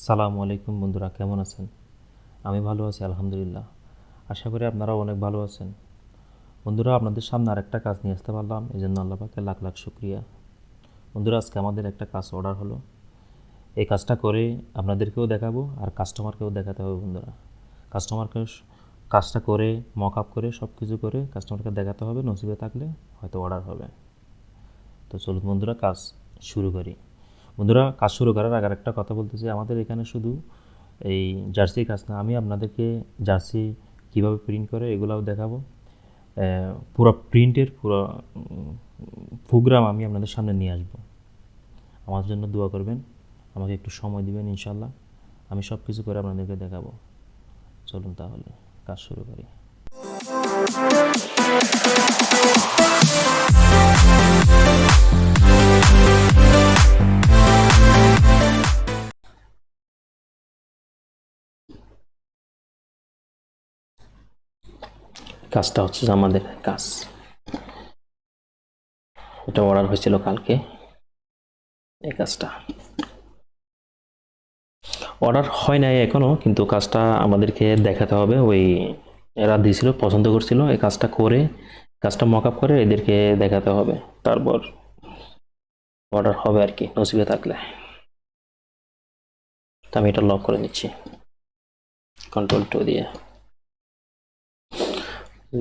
সালামু আলাইকুম বন্ধুরা, কেমন আছেন? আমি ভালো আছি আলহামদুলিল্লাহ। আশা করি আপনারাও অনেক ভালো আছেন। বন্ধুরা, আপনাদের সামনে আরেকটা কাজ নিয়ে আসতে পারলাম, এই জন্য আল্লাহ পাকে লাখ লাখ শুক্রিয়া। বন্ধুরা, আজকে আমাদের একটা কাজ অর্ডার হলো। এই কাজটা করে আপনাদেরকেও দেখাবো আর কাস্টমারকেও দেখাতে হবে। বন্ধুরা, কাস্টমারকে কাজটা করে মকআপ করে সব কিছু করে কাস্টমারকে দেখাতে হবে, নসিবে থাকলে হয়তো অর্ডার হবে। তো চলুন বন্ধুরা, কাজ শুরু করি। বন্ধুরা, কাজ শুরু করার আগে একটা কথা বলতে চাই, আমাদের এখানে শুধু এই জার্সি কাজ না, আমি আপনাদেরকে জার্সি কীভাবে প্রিন্ট করে এগুলাও দেখাবো। পুরো প্রিন্টের পুরো প্রোগ্রাম আমি আপনাদের সামনে নিয়ে আসব। আমার জন্য দোয়া করবেন, আমাকে একটু সময় দিবেন, ইনশাল্লাহ আমি সব কিছু করে আপনাদেরকে দেখাবো। চলুন তাহলে কাজ শুরু করি। কাজটা হচ্ছে আমাদের কাজ, এটা অর্ডার হয়েছিল কালকে। এই কাজটা অর্ডার হয় নাই এখনও, কিন্তু কাজটা আমাদেরকে দেখাতে হবে। ওই এরা দিয়েছিল, পছন্দ করছিল, এই কাজটা করে কাজটা মকআপ করে এদেরকে দেখাতে হবে, তারপর অর্ডার হবে আর কি, নসিবে থাকলে। তো আমি এটা লক করে নিচ্ছি, কন্ট্রোল 2 দিয়ে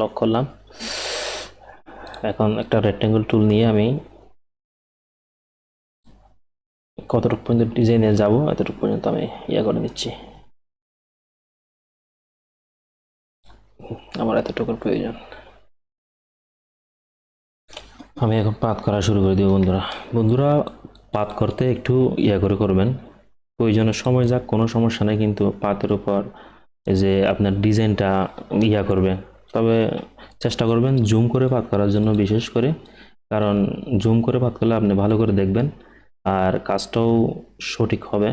লক করলাম। এখন একটা রেক্ট্যাঙ্গেল টুল নিয়ে আমি কতটুকু পর্যন্ত ডিজাইনে যাব এতটুকু পর্যন্ত আমি করে নিচ্ছি। আমার এতটুকুর প্রয়োজন। আমি এখন পাত করা শুরু করে দিব। বন্ধুরা, পাত করতে একটু করে করবেন, প্রয়োজনের সময় যাক, কোনো সমস্যা নেই, কিন্তু পাতের উপর এই যে আপনার ডিজাইনটা করবে। তবে চেষ্টা করবেন জুম করে পাত করার জন্য, বিশেষ করে, কারণ জুম করে পাত করলে আপনি ভালো করে দেখবেন আর কাজটাও সঠিক হবে।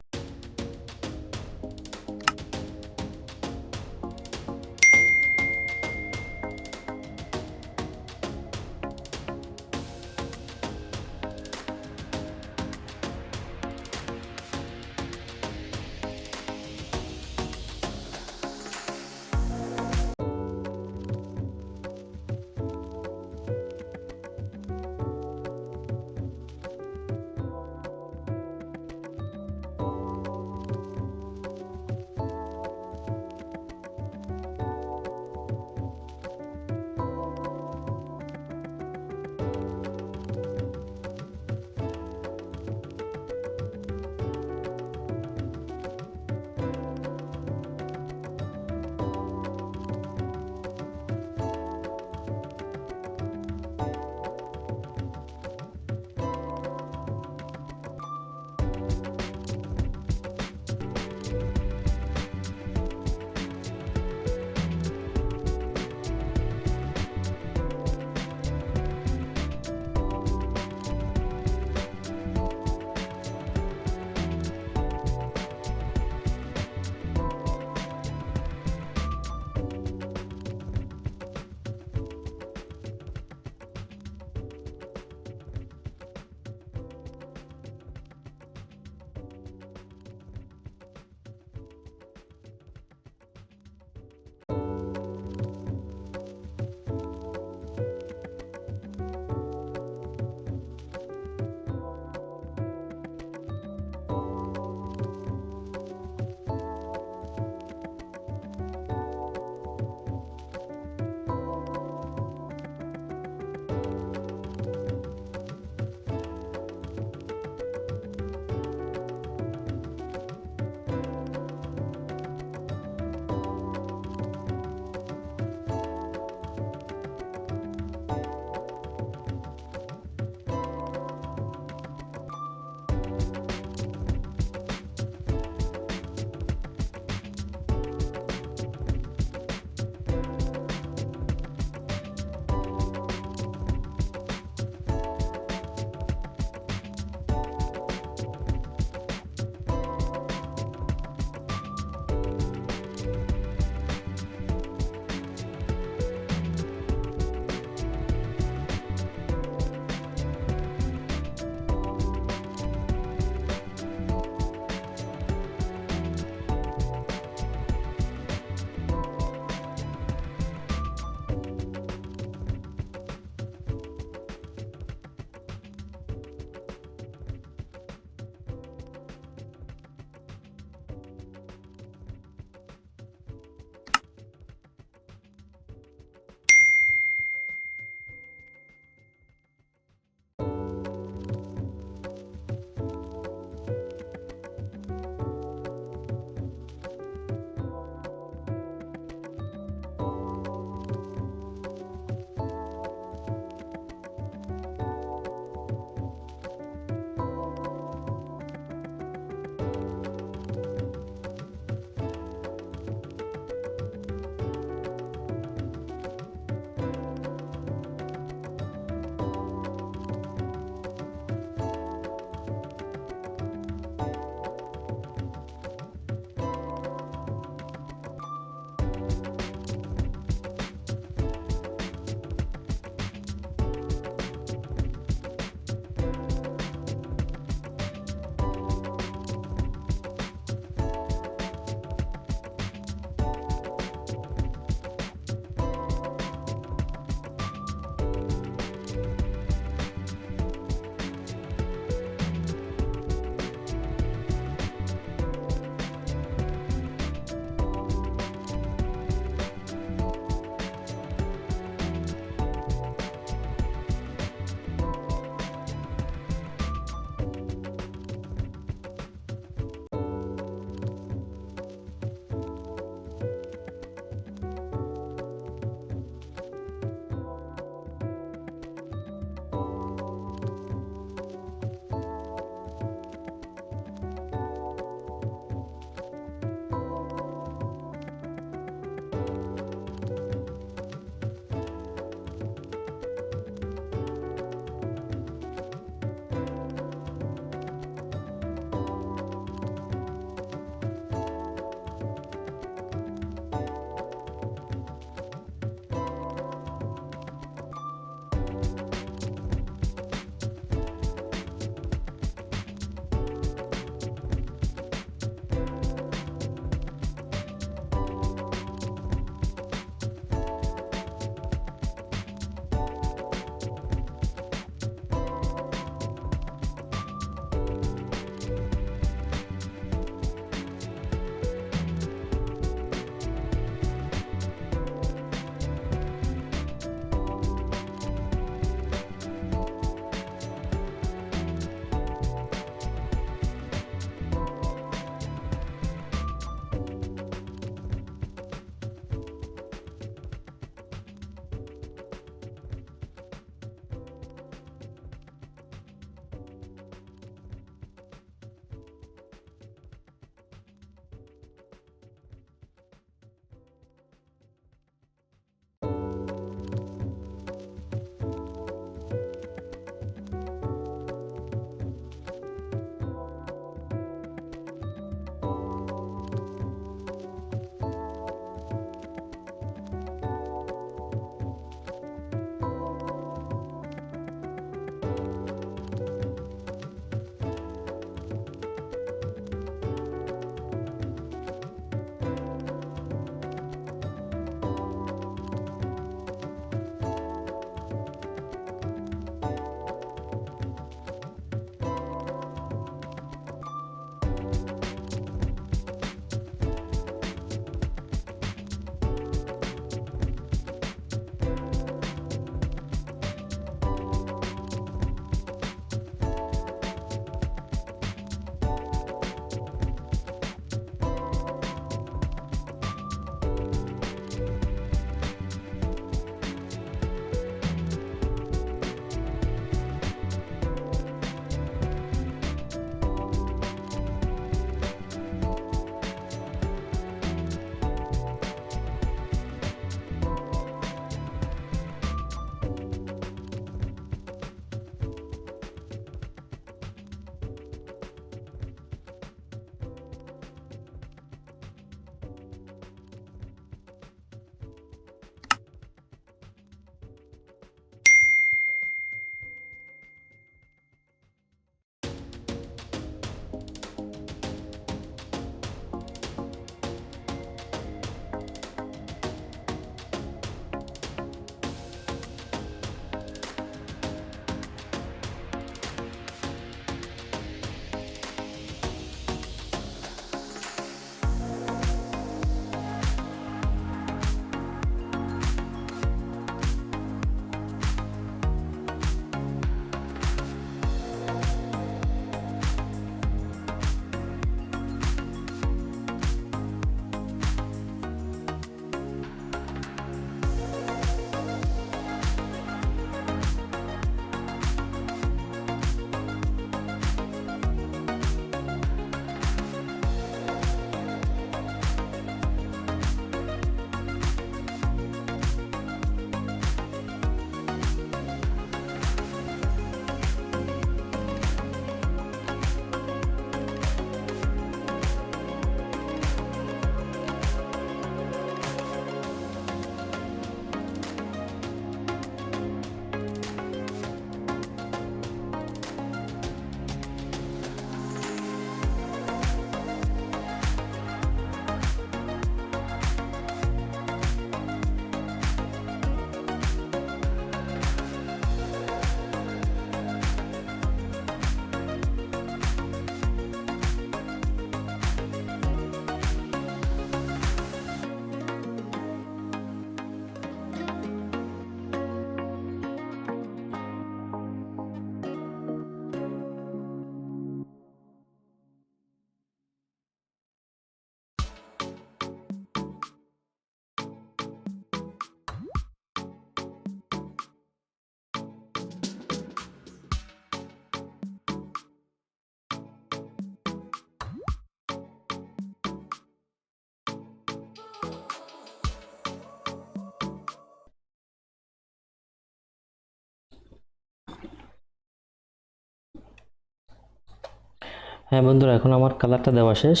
হ্যাঁ বন্ধুরা, এখন আমার কালারটা দেওয়া শেষ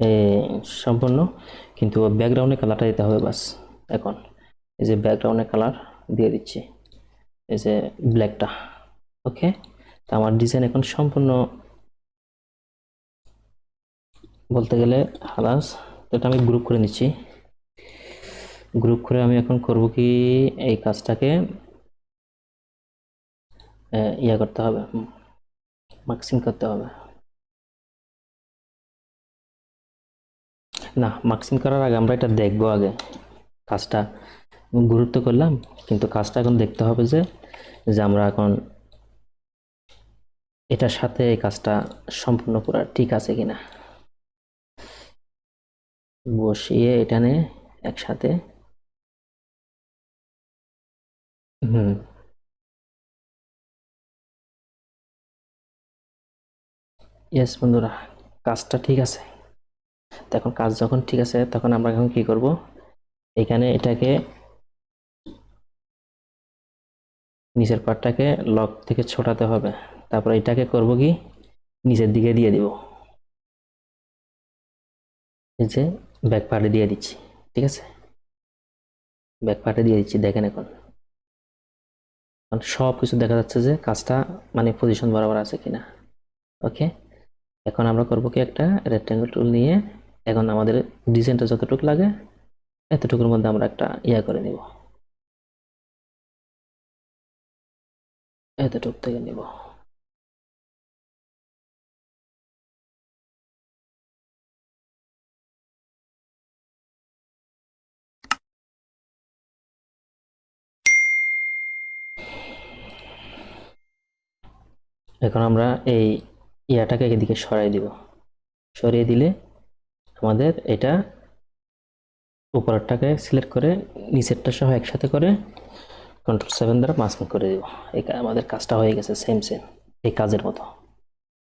এ, সম্পূর্ণ, কিন্তু ব্যাকগ্রাউন্ডে কালারটা দিতে হবে বাস। এখন এই যে ব্যাকগ্রাউন্ডে কালার দিয়ে দিচ্ছি, এই যে ব্ল্যাকটা। ওকে, তো আমার ডিজাইন এখন সম্পূর্ণ বলতে গেলে হালাস। তো এটা আমি গ্রুপ করে নিচ্ছি। গ্রুপ করে আমি এখন করব কি, এই কাজটাকে ইয়া করতে হবে, মার্কসিং করতে হবে। না, মার্কসিং করার আগে আমরা এটা দেখবো আগে কাজটা। গুরুত্ব করলাম, কিন্তু কাজটা এখন দেখতে হবে যে যে আমরা এখন এটার সাথে এই কাজটা সম্পূর্ণ করা ঠিক আছে কিনা। বসিয়ে এটা নিয়ে একসাথে, হুম, ইয়েস বন্ধুরা, কাজটা ঠিক আছে। তো এখন কাজ যখন ঠিক আছে, তখন আমরা এখন কি করব, এখানে এটাকে নিচের পার্টটাকে লক থেকে ছোটাতে হবে। তারপর এটাকে করব কি, নিচের দিকে দিয়ে দিব, এই যে ব্যাক পার্টে দিয়ে দিচ্ছি। ঠিক আছে, ব্যাক পার্টে দিয়ে দিচ্ছি, দেখেন এখন সব কিছু দেখা যাচ্ছে যে কাজটা মানে পজিশন বরাবর আছে কিনা। ওকে, এখন আমরা করব কি, একটা রেক্ট্যাঙ্গেল টুল নিয়ে এখন আমাদের ডিজাইনটা যতটুকু লাগে এতটুকুর মধ্যে আমরা একটা ইয়া করে নিব, এতটুকু থেকে নিব। এখন আমরা এই ইয়াটাকে এদিকে সরাই দিব। সরিয়ে দিলে আমাদের এটা উপরেরটাকে সিলেক্ট করে নিচেরটা সহ একসাথে করে Ctrl+7 দ্বারা মাস্কিং করে দিব। এই আমাদের কাজটা হয়ে গেছে, সেম সেম এই কাজের মতো।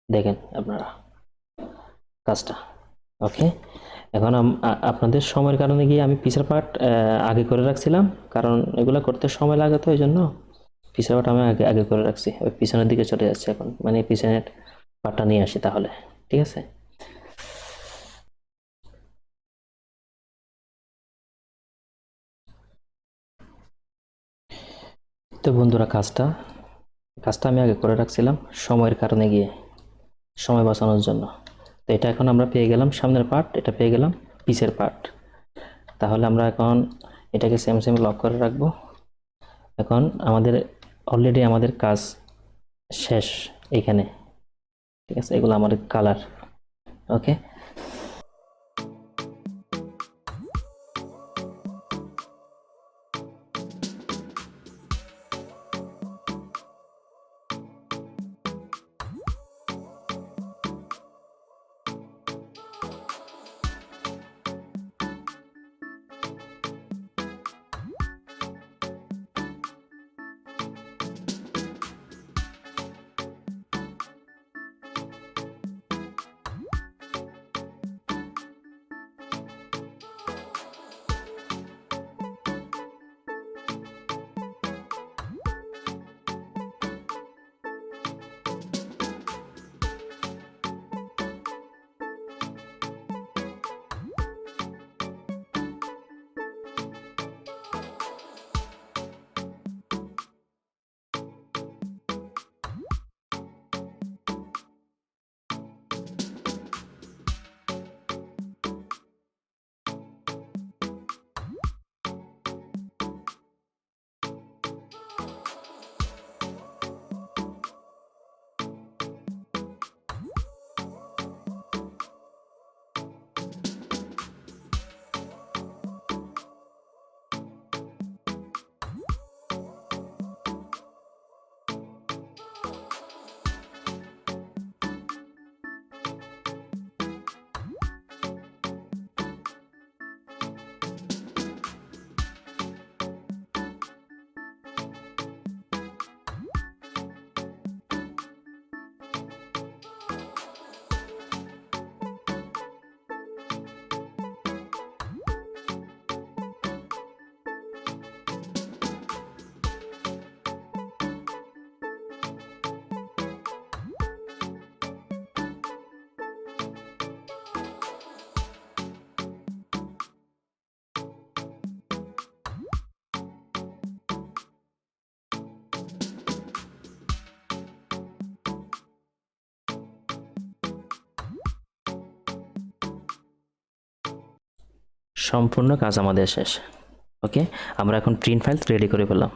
দেখেন আপনারা কাজটা। ওকে, এখন আপনাদের সময়ের কারণে গিয়ে আমি পিছের পার্ট আগে করে রাখছিলাম, কারণ এগুলো করতে সময় লাগে, তো এই জন্য পিছের পার্ট আমি আগে আগে করে রাখছি। ওই পিছনের দিকে চলে যাচ্ছে এখন, মানে পিছনের পার্টটা নিয়ে আসি তাহলে। ঠিক আছে, তো বন্ধুরা কাজটা কাজটা আমি আগে করে রাখছিলাম সময়ের কারণে গিয়ে, সময় বাঁচানোর জন্য। তো এটা এখন আমরা পেয়ে গেলাম সামনের পার্ট, এটা পেয়ে গেলাম পিছের পার্ট। তাহলে আমরা এখন এটাকে সেম সেম লক করে রাখবো। এখন আমাদের অলরেডি আমাদের কাজ শেষ এইখানে। ঠিক আছে, এগুলো আমাদের কালার। ওকে, সম্পূর্ণ কাজ আমাদের শেষ। ওকে, আমরা এখন প্রিন্ট ফাইল রেডি করে ফেললাম।